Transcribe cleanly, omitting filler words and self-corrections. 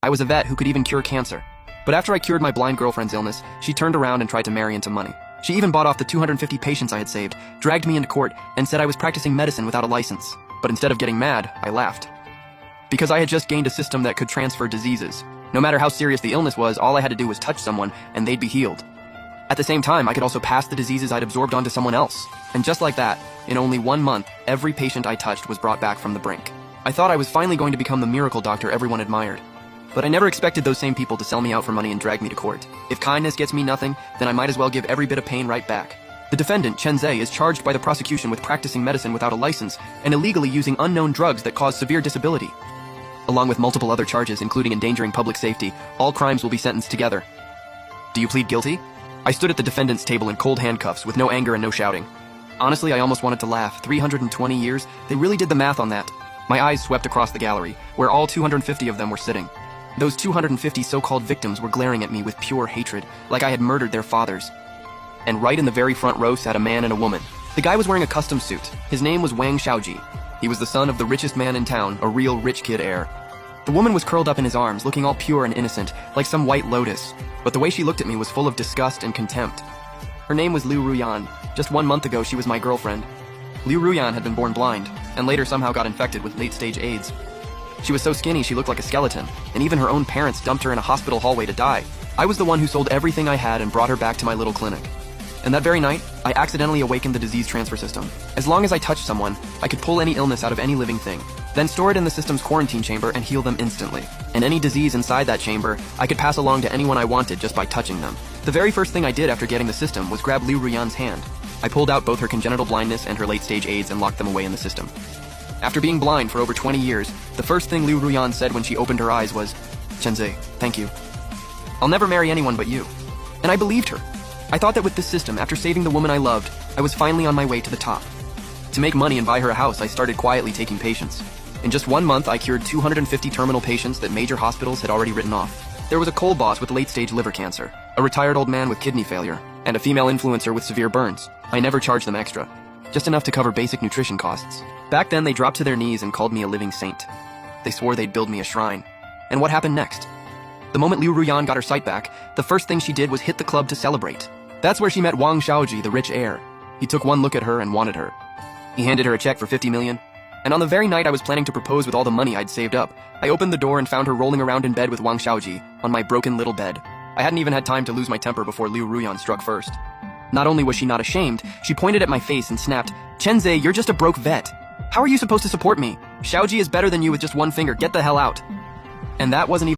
I was a vet who could even cure cancer. But after I cured my blind girlfriend's illness, she turned around and tried to marry into money. She even bought off the 250 patients I had saved, dragged me into court, and said I was practicing medicine without a license. But instead of getting mad, I laughed. Because I had just gained a system that could transfer diseases. No matter how serious the illness was, all I had to do was touch someone, and they'd be healed. At the same time, I could also pass the diseases I'd absorbed onto someone else. And just like that, in only 1 month, every patient I touched was brought back from the brink. I thought I was finally going to become the miracle doctor everyone admired. But I never expected those same people to sell me out for money and drag me to court. If kindness gets me nothing, then I might as well give every bit of pain right back. The defendant, Chen Zhe, is charged by the prosecution with practicing medicine without a license and illegally using unknown drugs that cause severe disability. Along with multiple other charges, including endangering public safety, all crimes will be sentenced together. Do you plead guilty? I stood at the defendant's table in cold handcuffs with no anger and no shouting. Honestly, I almost wanted to laugh. 320 years? They really did the math on that. My eyes swept across the gallery, where all 250 of them were sitting. Those 250 so-called victims were glaring at me with pure hatred, like I had murdered their fathers. And right in the very front row sat a man and a woman. The guy was wearing a custom suit. His name was Wang Xiaoji. He was the son of the richest man in town, a real rich kid heir. The woman was curled up in his arms, looking all pure and innocent, like some white lotus. But the way she looked at me was full of disgust and contempt. Her name was Liu Ruyan. Just 1 month ago, she was my girlfriend. Liu Ruyan had been born blind, and later somehow got infected with late-stage AIDS. She was so skinny she looked like a skeleton, and even her own parents dumped her in a hospital hallway to die. I was the one who sold everything I had and brought her back to my little clinic. And that very night, I accidentally awakened the disease transfer system. As long as I touched someone, I could pull any illness out of any living thing, then store it in the system's quarantine chamber and heal them instantly. And any disease inside that chamber, I could pass along to anyone I wanted just by touching them. The very first thing I did after getting the system was grab Liu Ruyan's hand. I pulled out both her congenital blindness and her late-stage AIDS and locked them away in the system. After being blind for over 20 years, the first thing Liu Ruyan said when she opened her eyes was, "Chen Zhe, thank you. I'll never marry anyone but you." And I believed her. I thought that with this system, after saving the woman I loved, I was finally on my way to the top. To make money and buy her a house, I started quietly taking patients. In just 1 month, I cured 250 terminal patients that major hospitals had already written off. There was a coal boss with late-stage liver cancer, a retired old man with kidney failure, and a female influencer with severe burns. I never charged them extra, just enough to cover basic nutrition costs. Back then, they dropped to their knees and called me a living saint. They swore they'd build me a shrine. And what happened next? The moment Liu Ruyan got her sight back, the first thing she did was hit the club to celebrate. That's where she met Wang Xiaoji, the rich heir. He took one look at her and wanted her. He handed her a check for 50 million. And on the very night I was planning to propose with all the money I'd saved up, I opened the door and found her rolling around in bed with Wang Xiaoji, on my broken little bed. I hadn't even had time to lose my temper before Liu Ruyan struck first. Not only was she not ashamed, she pointed at my face and snapped, "Chen Zhe, you're just a broke vet. How are you supposed to support me? Xiaoji is better than you with just one finger. Get the hell out." And that wasn't even